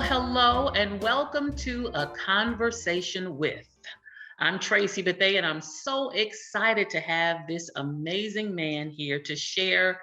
Hello, and welcome to A Conversation With. I'm Tracy Bethea, and I'm so excited to have this amazing man here to share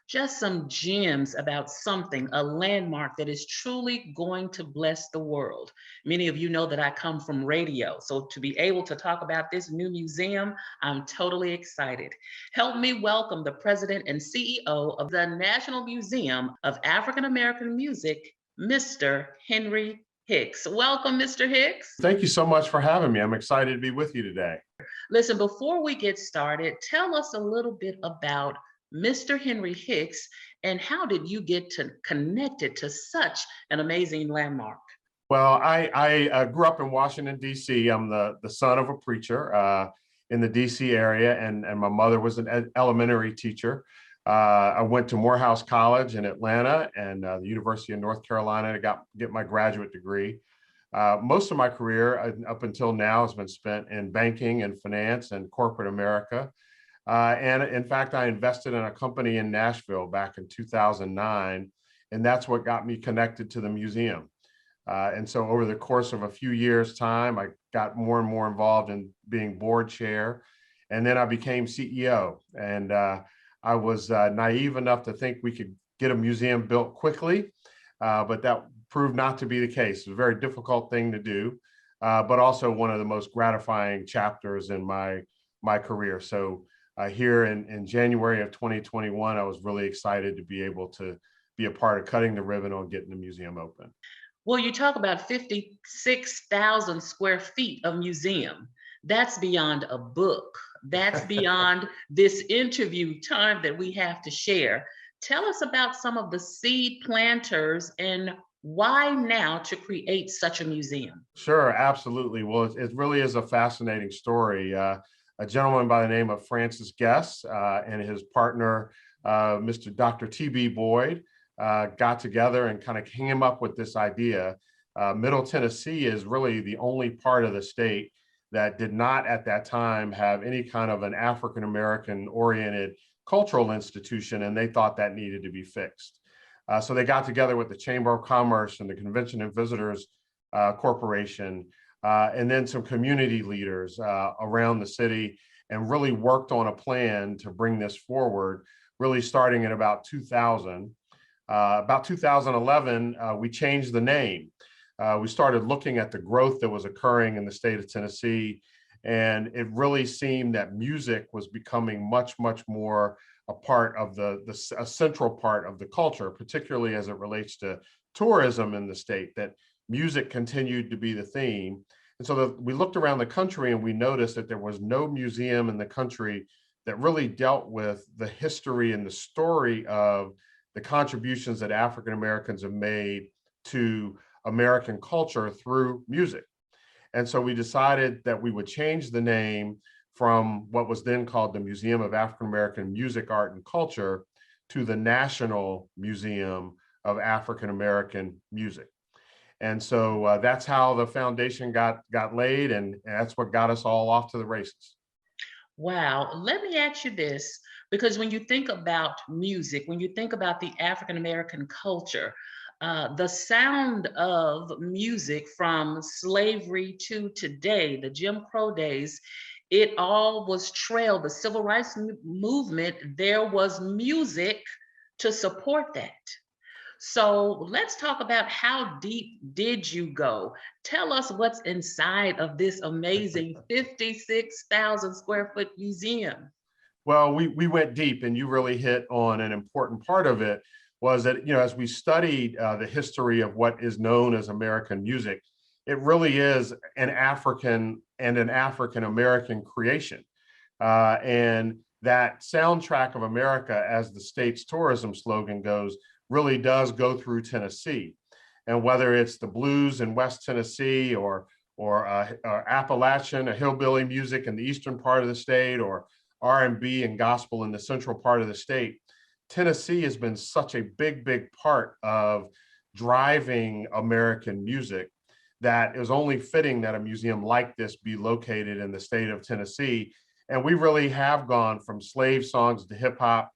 just some gems about something, a landmark that is truly going to bless the world. Many of you know that I come from radio, so to be able to talk about this new museum, I'm totally excited. Help me welcome the president and CEO of the National Museum of African American Music, Mr. Henry Hicks. Welcome, Mr. Hicks. Thank you so much for having me. I'm excited to be with you today. Listen, before we get started, tell us a little bit about Mr. Henry Hicks and how did you get connected to such an amazing landmark? Well, I grew up in Washington, D.C. I'm the son of a preacher in the D.C. area, and my mother was an elementary teacher. I went to Morehouse College in Atlanta and the University of North Carolina to get my graduate degree. Most of my career up until now has been spent in banking and finance and corporate America. And in fact, I invested in a company in Nashville back in 2009, and that's what got me connected to the museum. And so over the course of a few years' time, I got more and more involved in being board chair, and then I became CEO. And I was naive enough to think we could get a museum built quickly, but that proved not to be the case. It was a very difficult thing to do, but also one of the most gratifying chapters in my career. So here in January of 2021, I was really excited to be able to be a part of cutting the ribbon on getting the museum open. Well, you talk about 56,000 square feet of museum. That's beyond a book. That's beyond this interview time that we have to share. Tell us about some of the seed planters and why now to create such a museum? Sure, absolutely. Well, it really is a fascinating story. A gentleman by the name of Francis Guest and his partner, Mr. Dr. T.B. Boyd, got together and kind of came up with this idea. Middle Tennessee is really the only part of the state that did not at that time have any kind of an African American oriented cultural institution, and they thought that needed to be fixed. So they got together with the Chamber of Commerce and the Convention and Visitors Corporation, and then some community leaders around the city, and really worked on a plan to bring this forward, really starting in about 2000. About 2011, we changed the name. We started looking at the growth that was occurring in the state of Tennessee, and it really seemed that music was becoming much, much more a part of a central part of the culture, particularly as it relates to tourism in the state, that music continued to be the theme. And so we looked around the country and we noticed that there was no museum in the country that really dealt with the history and the story of the contributions that African Americans have made to American culture through music. And so we decided that we would change the name from what was then called the Museum of African American Music, Art, and Culture to the National Museum of African American Music. And so that's how the foundation got laid, and that's what got us all off to the races. Wow. Let me ask you this, because when you think about music, when you think about the African American culture, the sound of music from slavery to today, the Jim Crow days, it all was trailed. The civil rights movement, there was music to support that. So let's talk about how deep did you go? Tell us what's inside of this amazing 56,000 square foot museum. Well, we went deep, and you really hit on an important part of it. Was that, as we studied the history of what is known as American music, it really is an African American creation. And that soundtrack of America, as the state's tourism slogan goes, really does go through Tennessee. And whether it's the blues in West Tennessee or Appalachian, a hillbilly music in the eastern part of the state, or R&B and gospel in the central part of the state, Tennessee has been such a big, big part of driving American music that it was only fitting that a museum like this be located in the state of Tennessee. And we really have gone from slave songs to hip hop,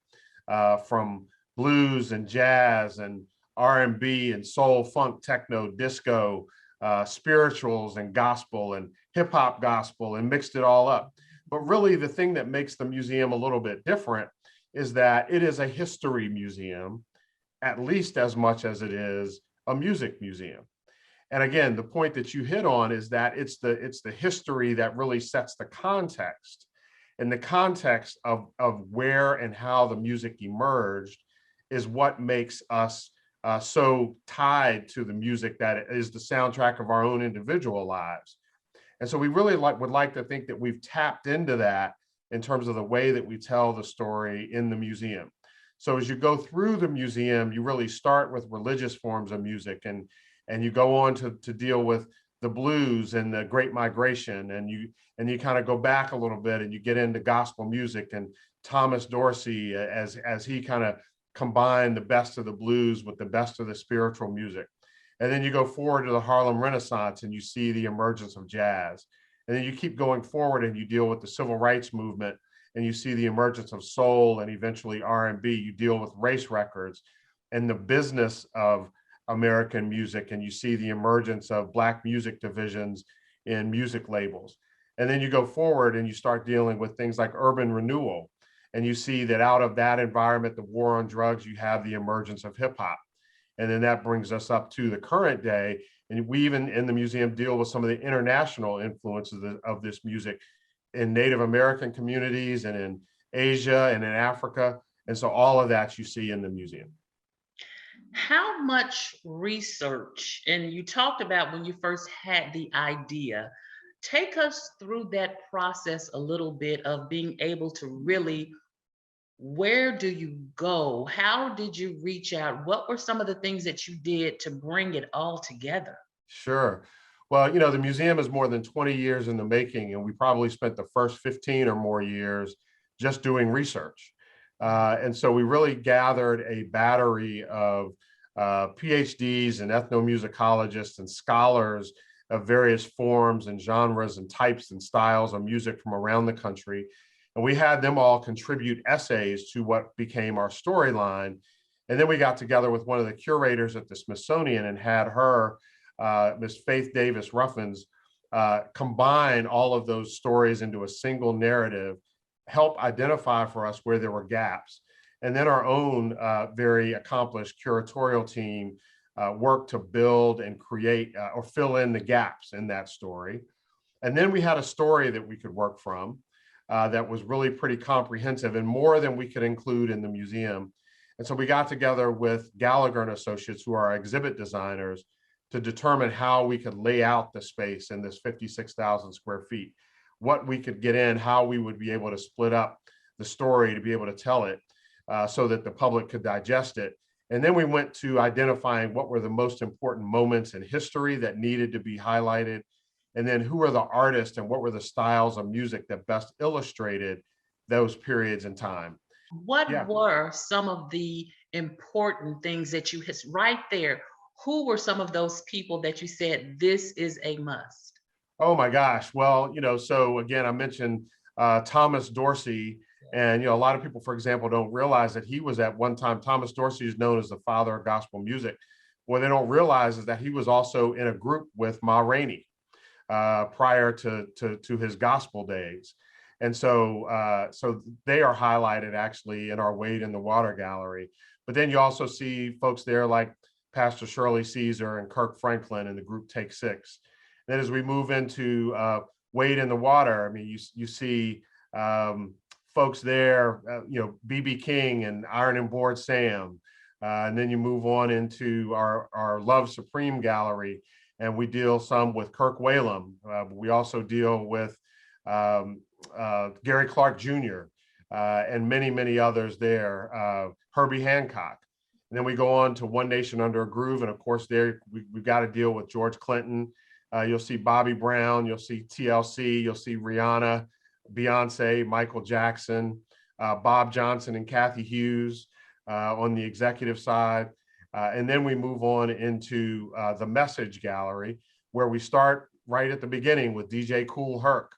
from blues and jazz and R&B and soul, funk, techno, disco, spirituals and gospel and hip hop gospel, and mixed it all up. But really the thing that makes the museum a little bit different is that it is a history museum, at least as much as it is a music museum. And again, the point that you hit on is that it's the history that really sets the context, and the context of where and how the music emerged is what makes us so tied to the music that is the soundtrack of our own individual lives. And so we really would like to think that we've tapped into that in terms of the way that we tell the story in the museum. So as you go through the museum, you really start with religious forms of music, and you go on to deal with the blues and the Great Migration, and you kind of go back a little bit and you get into gospel music and Thomas Dorsey as he kind of combined the best of the blues with the best of the spiritual music. And then you go forward to the Harlem Renaissance and you see the emergence of jazz. And then you keep going forward and you deal with the civil rights movement and you see the emergence of soul and eventually R&B. You deal with race records and the business of American music, and you see the emergence of Black music divisions in music labels. And then you go forward and you start dealing with things like urban renewal. And you see that out of that environment, the war on drugs, you have the emergence of hip hop. And then that brings us up to the current day. And we even in the museum deal with some of the international influences of this music in Native American communities and in Asia and in Africa. And so all of that you see in the museum. How much research, and you talked about when you first had the idea, take us through that process a little bit of being able to really, where do you go? How did you reach out? What were some of the things that you did to bring it all together? Sure. Well, the museum is more than 20 years in the making, and we probably spent the first 15 or more years just doing research. And so we really gathered a battery of PhDs and ethnomusicologists and scholars of various forms and genres and types and styles of music from around the country. And we had them all contribute essays to what became our storyline. And then we got together with one of the curators at the Smithsonian and had her, Miss Faith Davis Ruffins, combine all of those stories into a single narrative, help identify for us where there were gaps. And then our own very accomplished curatorial team worked to build and create or fill in the gaps in that story. And then we had a story that we could work from that was really pretty comprehensive and more than we could include in the museum. And so we got together with Gallagher and Associates, who are our exhibit designers, to determine how we could lay out the space in this 56,000 square feet, what we could get in, how we would be able to split up the story to be able to tell it so that the public could digest it. And then we went to identifying what were the most important moments in history that needed to be highlighted. And then who are the artists and what were the styles of music that best illustrated those periods in time. What Yeah. were some of the important things that you hit right there? Who were some of those people that you said, this is a must? Oh my gosh. Well, so again, I mentioned Thomas Dorsey, and a lot of people, for example, don't realize that he was at one time. Thomas Dorsey is known as the father of gospel music. What they don't realize is that he was also in a group with Ma Rainey prior to his gospel days, and so they are highlighted actually in our Wade in the Water gallery. But then you also see folks there like Pastor Shirley Caesar and Kirk Franklin and the group Take Six. Then as we move into Wade in the Water, I mean, you see folks there, B.B. King and Iron and Board Sam. And then you move on into our Love Supreme gallery, and we deal some with Kirk Whalum. We also deal with Gary Clark Jr. And many, many others there, Herbie Hancock. And then we go on to One Nation Under a Groove. And of course, there we've got to deal with George Clinton. You'll see Bobby Brown, you'll see TLC, you'll see Rihanna, Beyonce, Michael Jackson, Bob Johnson and Kathy Hughes on the executive side. And then we move on into the Message Gallery, where we start right at the beginning with DJ Kool Herc.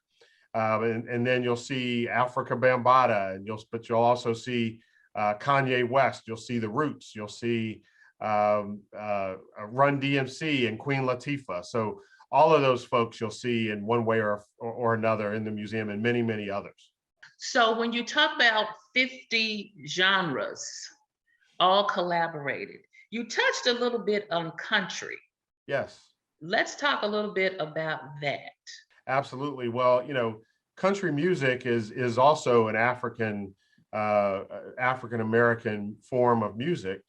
And then you'll see Africa Bambaataa, but you'll also see Kanye West, you'll see The Roots, you'll see Run DMC and Queen Latifah. So all of those folks you'll see in one way or another in the museum, and many, many others. So when you talk about 50 genres all collaborated, you touched a little bit on country. Yes. Let's talk a little bit about that. Absolutely. Well, country music is also an African American form of music,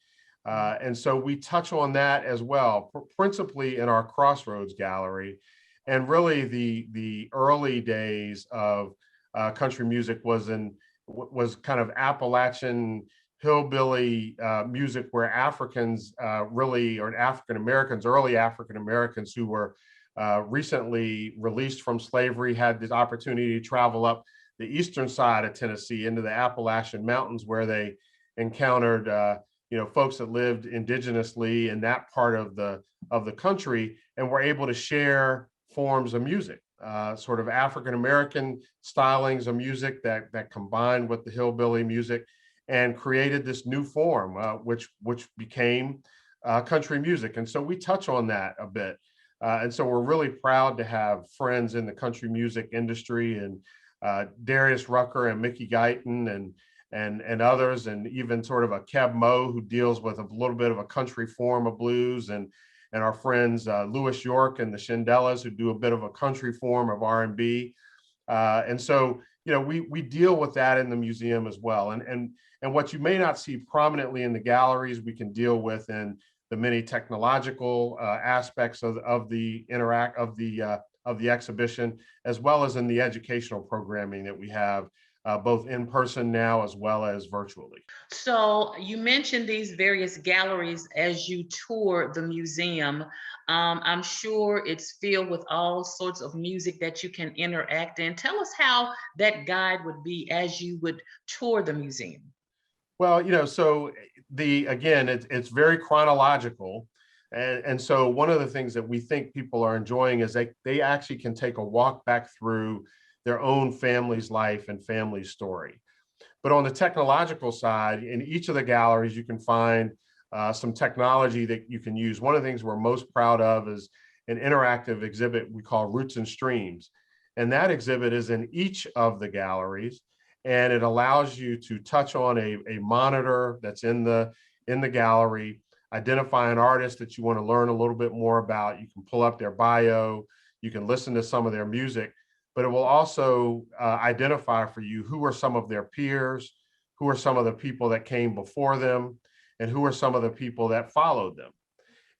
and so we touch on that as well, principally in our Crossroads gallery. And really, the early days of country music was kind of Appalachian hillbilly music, where Africans really, or African Americans, early African Americans who were recently released from slavery, had this opportunity to travel up the eastern side of Tennessee into the Appalachian Mountains, where they encountered folks that lived indigenously in that part of the country, and were able to share forms of music, sort of African American stylings of music that combined with the hillbilly music, and created this new form, which became country music. And so we touch on that a bit. And so we're really proud to have friends in the country music industry, and Darius Rucker and Mickey Guyton and others, and even sort of a Keb Mo, who deals with a little bit of a country form of blues, and our friends Louis York and the Shindellas, who do a bit of a country form of R&B. And so we deal with that in the museum as well. And what you may not see prominently in the galleries, we can deal with in the many technological aspects of the exhibition, as well as in the educational programming that we have, both in person now as well as virtually. So you mentioned these various galleries as you tour the museum. I'm sure it's filled with all sorts of music that you can interact in. Tell us how that guide would be as you would tour the museum. Well, so it's very chronological. And so one of the things that we think people are enjoying is they actually can take a walk back through their own family's life and family story. But on the technological side, in each of the galleries, you can find some technology that you can use. One of the things we're most proud of is an interactive exhibit we call Roots and Streams. And that exhibit is in each of the galleries, and it allows you to touch on a monitor that's in the gallery, identify an artist that you want to learn a little bit more about. You can pull up their bio, you can listen to some of their music, but it will also identify for you who are some of their peers, who are some of the people that came before them, and who are some of the people that followed them.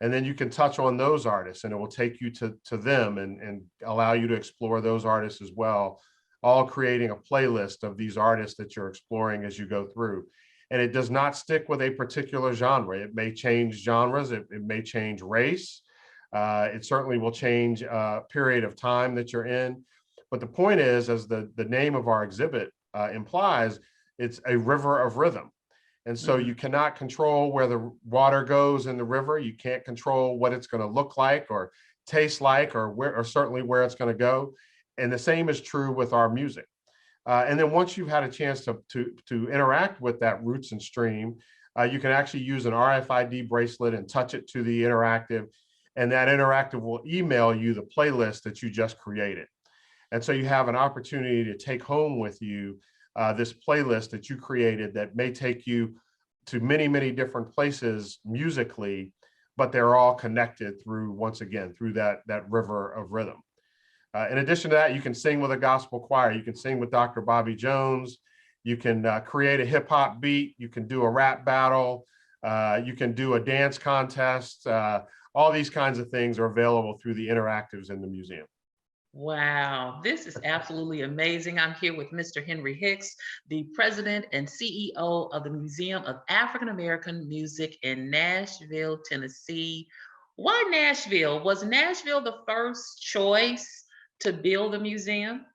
And then you can touch on those artists, and it will take you to them and allow you to explore those artists as well, all creating a playlist of these artists that you're exploring as you go through. And it does not stick with a particular genre. It may change genres, it may change race, it certainly will change period of time that you're in. But the point is, as the name of our exhibit implies, it's a river of rhythm. And so you cannot control where the water goes in the river. You can't control what it's going to look like or taste like, or certainly where it's going to go. And the same is true with our music. And then once you've had a chance to interact with that Roots and Stream, you can actually use an RFID bracelet and touch it to the interactive, and that interactive will email you the playlist that you just created. And so you have an opportunity to take home with you this playlist that you created that may take you to many, many different places musically, but they're all connected through, once again, through that river of rhythm. In addition to that, you can sing with a gospel choir. You can sing with Dr. Bobby Jones. You can create a hip hop beat. You can do a rap battle. You can do a dance contest. All these kinds of things are available through the interactives in the museum. Wow, this is absolutely amazing. I'm here with Mr. Henry Hicks, the president and CEO of the Museum of African American Music in Nashville, Tennessee. Why Nashville? Was Nashville the first choice to build the museum?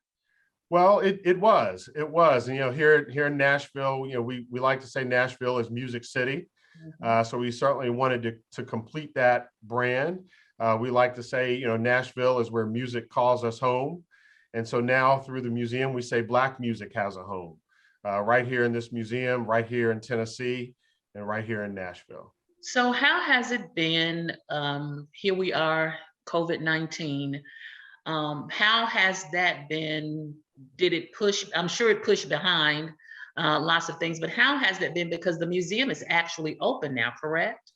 Well, it was. And, here in Nashville, we like to say Nashville is Music City. So we certainly wanted to complete that brand. We like to say, Nashville is where music calls us home. And so now through the museum, we say Black music has a home right here in this museum, right here in Tennessee, and right here in Nashville. So how has it been? Here we are, COVID-19. How has that been? Did it push? I'm sure it pushed behind lots of things, but how has that been? Because the museum is actually open now, correct?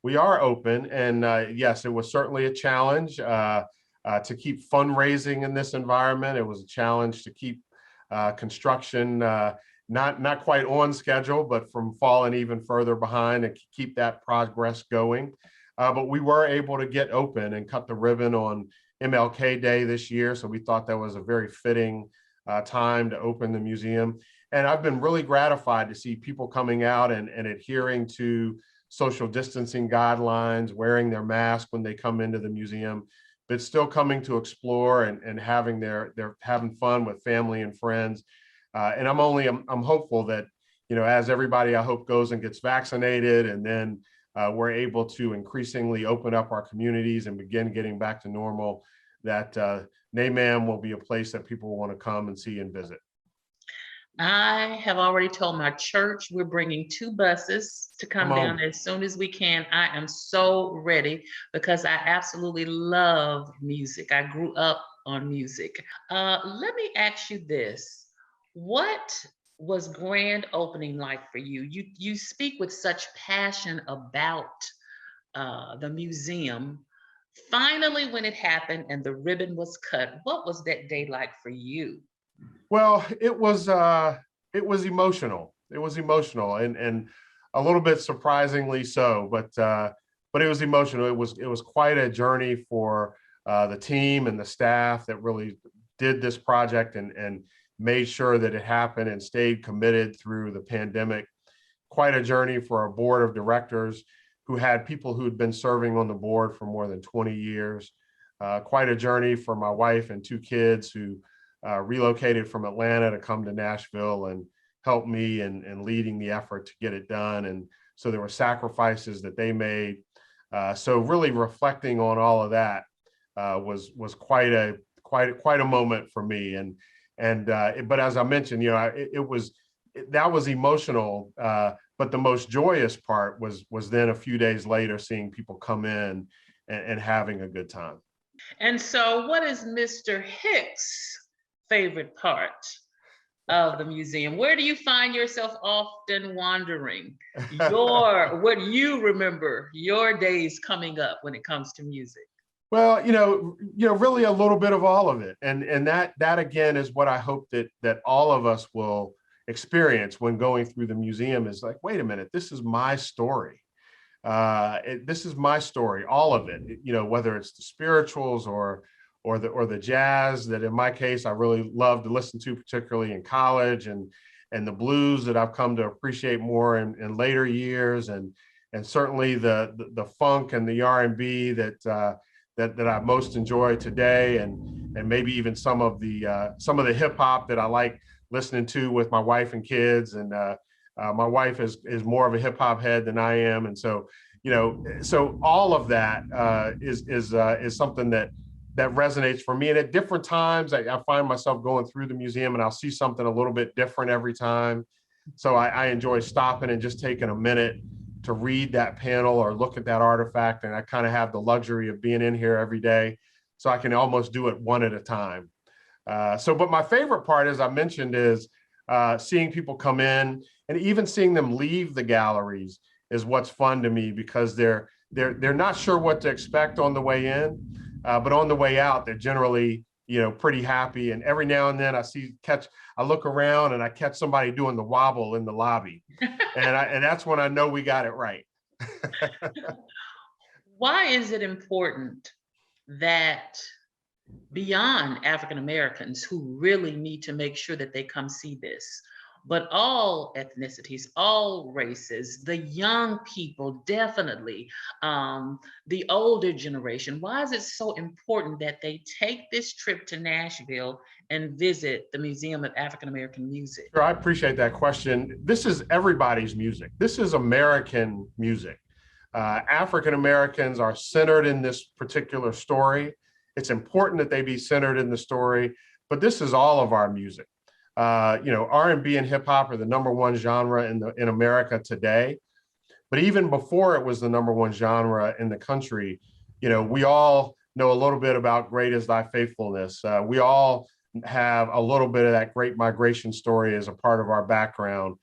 We are open, and yes, it was certainly a challenge to keep fundraising in this environment. It was a challenge to keep construction not quite on schedule, but from falling even further behind and keep that progress going. But we were able to get open and cut the ribbon on MLK Day this year, so we thought that was a very fitting time to open the museum. And I've been really gratified to see people coming out and adhering to social distancing guidelines, wearing their mask when they come into the museum, but still coming to explore and having they're having fun with family and friends. And I'm hopeful that, as everybody I hope goes and gets vaccinated, and then we're able to increasingly open up our communities and begin getting back to normal, that NAMAM will be a place that people want to come and see and visit. I have already told my church we're bringing 2 buses to come down as soon as we can. I am so ready because I absolutely love music. I grew up on music. Let me ask you this. What was grand opening like for you? You speak with such passion about the museum. Finally, when it happened and the ribbon was cut, what was that day like for you? Well, it was emotional. It was emotional, and a little bit surprisingly so. But it was emotional. It was quite a journey for the team and the staff that really did this project and made sure that it happened and stayed committed through the pandemic. Quite a journey for our board of directors, who had people who'd been serving on the board for more than 20 years. Quite a journey for my wife and 2 kids who relocated from Atlanta to come to Nashville and help me in leading the effort to get it done. And so there were sacrifices that they made. So really reflecting on all of that was quite a moment for me. But as I mentioned, that was emotional. But the most joyous part was then a few days later seeing people come in and having a good time. And so, what is Mr. Hicks' favorite part of the museum? Where do you find yourself often wandering? What you remember your days coming up when it comes to music? Well, really a little bit of all of it, and that again is what I hope that all of us will experience when going through the museum. Is like, wait a minute, this is my story. This is my story, all of it. Whether it's the spirituals or the jazz that, in my case, I really love to listen to, particularly in college, and the blues that I've come to appreciate more in later years, and certainly the funk and the R&B that I most enjoy today, and maybe even some of the hip hop that I like listening to with my wife and kids. And my wife is more of a hip hop head than I am, and so all of that is something that resonates for me. And at different times, I find myself going through the museum, and I'll see something a little bit different every time. So I enjoy stopping and just taking a minute to read that panel or look at that artifact. And I kind of have the luxury of being in here every day, so I can almost do it one at a time. But my favorite part, as I mentioned, is seeing people come in, and even seeing them leave the galleries is what's fun to me, because they're not sure what to expect on the way in, but on the way out, they're generally pretty happy. And every now and then I look around and I catch somebody doing the wobble in the lobby, and that's when I know we got it right. Why is it important that beyond African Americans, who really need to make sure that they come see this, but all ethnicities, all races, the young people, definitely, the older generation, why is it so important that they take this trip to Nashville and visit the Museum of African American Music? Sure, I appreciate that question. This is everybody's music. This is American music. African Americans are centered in this particular story. It's important that they be centered in the story, but this is all of our music. R&B and hip hop are the #1 genre in America today. But even before it was the #1 genre in the country, we all know a little bit about Great Is Thy Faithfulness. We all have a little bit of that Great Migration story as a part of our background.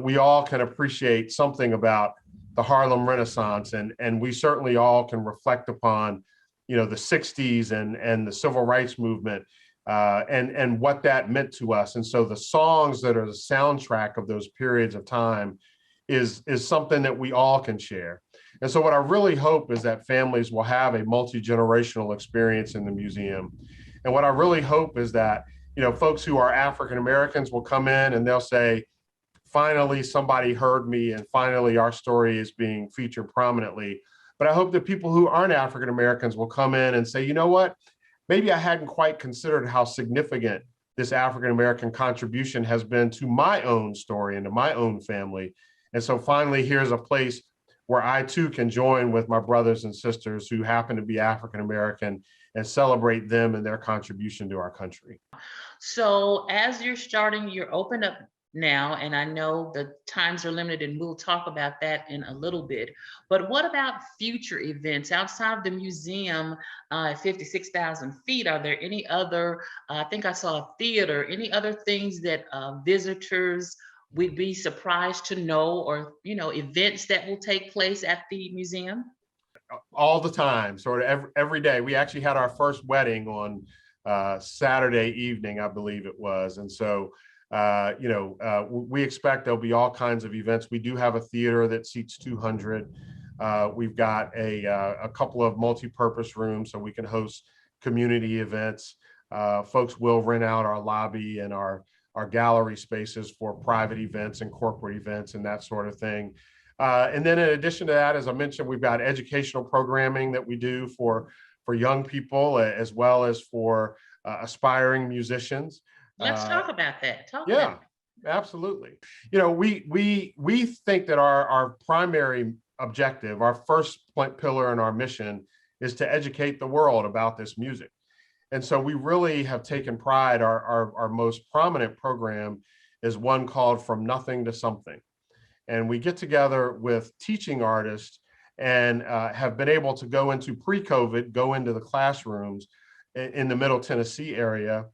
We all can appreciate something about the Harlem Renaissance, and we certainly all can reflect upon, the '60s and the Civil Rights Movement, and what that meant to us. And so the songs that are the soundtrack of those periods of time is something that we all can share. And so what I really hope is that families will have a multi-generational experience in the museum. And what I really hope is that, folks who are African Americans will come in and they'll say, finally, somebody heard me, and finally our story is being featured prominently. But I hope that people who aren't African Americans will come in and say, you know what, maybe I hadn't quite considered how significant this African American contribution has been to my own story and to my own family. And so finally, here's a place where I too can join with my brothers and sisters who happen to be African American and celebrate them and their contribution to our country. So as you're open up now, and I know the times are limited, and we'll talk about that in a little bit. But what about future events outside of the museum at 56,000 feet? Are there any other, I think I saw a theater, any other things that visitors would be surprised to know, or, events that will take place at the museum? All the time, sort of every day. We actually had our first wedding on Saturday evening, I believe it was. And so, we expect there'll be all kinds of events. We do have a theater that seats 200. We've got a couple of multi-purpose rooms so we can host community events. Folks will rent out our lobby and our gallery spaces for private events and corporate events and that sort of thing. And then in addition to that, as I mentioned, we've got educational programming that we do for young people as well as for aspiring musicians. Let's talk about that. Yeah, absolutely. We think that our primary objective, our first pillar in our mission, is to educate the world about this music. And so we really have taken pride. Our most prominent program is one called From Nothing to Something. And we get together with teaching artists and have been able to go into the classrooms in the Middle Tennessee area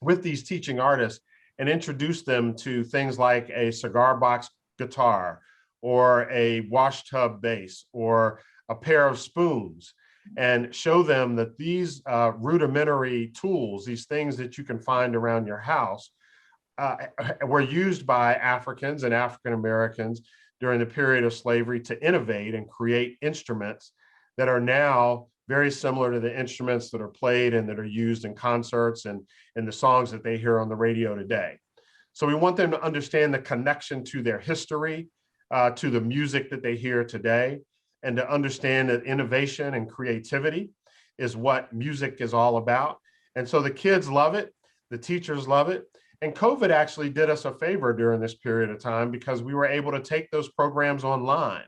with these teaching artists and introduce them to things like a cigar box guitar or a wash tub bass or a pair of spoons, and show them that these rudimentary tools, these things that you can find around your house, were used by Africans and African Americans during the period of slavery to innovate and create instruments that are now very similar to the instruments that are played and that are used in concerts and in the songs that they hear on the radio today. So we want them to understand the connection to their history, to the music that they hear today, and to understand that innovation and creativity is what music is all about. And so the kids love it, the teachers love it. And COVID actually did us a favor during this period of time because we were able to take those programs online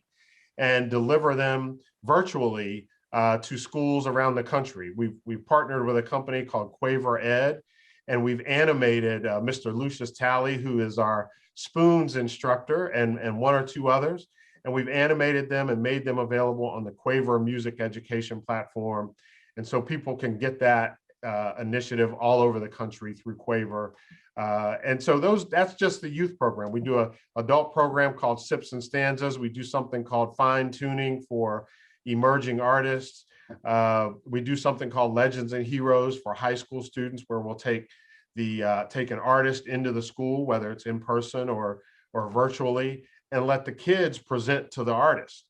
and deliver them virtually to schools around the country. We've partnered with a company called Quaver Ed, and we've animated Mr. Lucius Talley, who is our spoons instructor, and one or two others. And we've animated them and made them available on the Quaver music education platform. And so people can get that initiative all over the country through Quaver. And so that's just the youth program. We do an adult program called Sips and Stanzas. We do something called Fine Tuning for emerging artists. We do something called Legends and Heroes for high school students, where we'll take an artist into the school, whether it's in person or virtually, and let the kids present to the artist.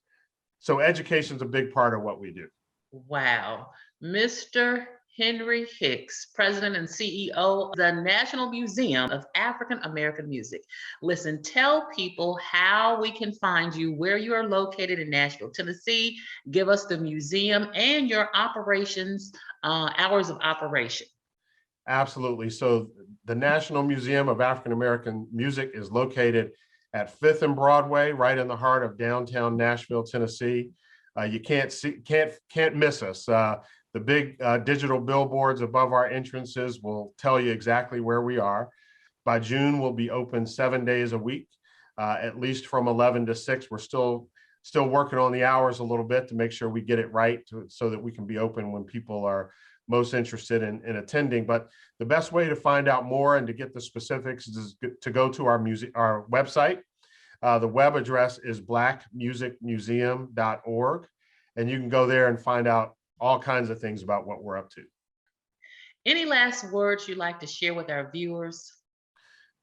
So education is a big part of what we do. Wow. Mr. Henry Hicks, President and CEO of the National Museum of African American Music. Listen, tell people how we can find you, where you are located in Nashville, Tennessee. Give us the museum and your operations, hours of operation. Absolutely. So the National Museum of African American Music is located at 5th and Broadway, right in the heart of downtown Nashville, Tennessee. You can't miss us. The big digital billboards above our entrances will tell you exactly where we are. By June, we'll be open 7 days a week. at least from 11 to 6. We're still working on the hours a little bit to make sure we get it right so that we can be open when people are most interested in attending. But the best way to find out more and to get the specifics is to go to our website. The web address is blackmusicmuseum.org, and you can go there and find out all kinds of things about what we're up to. Any last words you'd like to share with our viewers?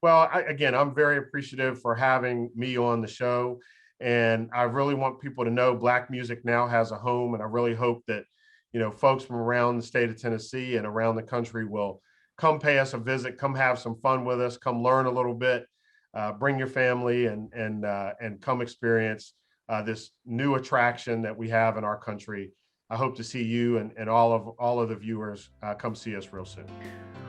Well, again, I'm very appreciative for having me on the show. And I really want people to know Black music now has a home. And I really hope that, folks from around the state of Tennessee and around the country will come pay us a visit, come have some fun with us, come learn a little bit, bring your family and come experience this new attraction that we have in our country. I hope to see you and all of the viewers come see us real soon.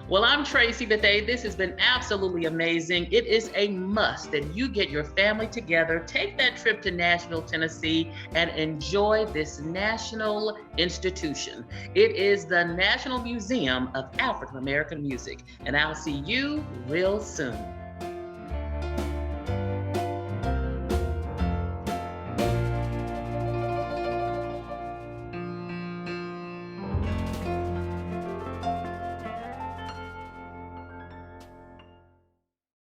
Well, I'm Tracy Bethea. This has been absolutely amazing. It is a must that you get your family together, take that trip to Nashville, Tennessee, and enjoy this national institution. It is the National Museum of African American Music, and I'll see you real soon.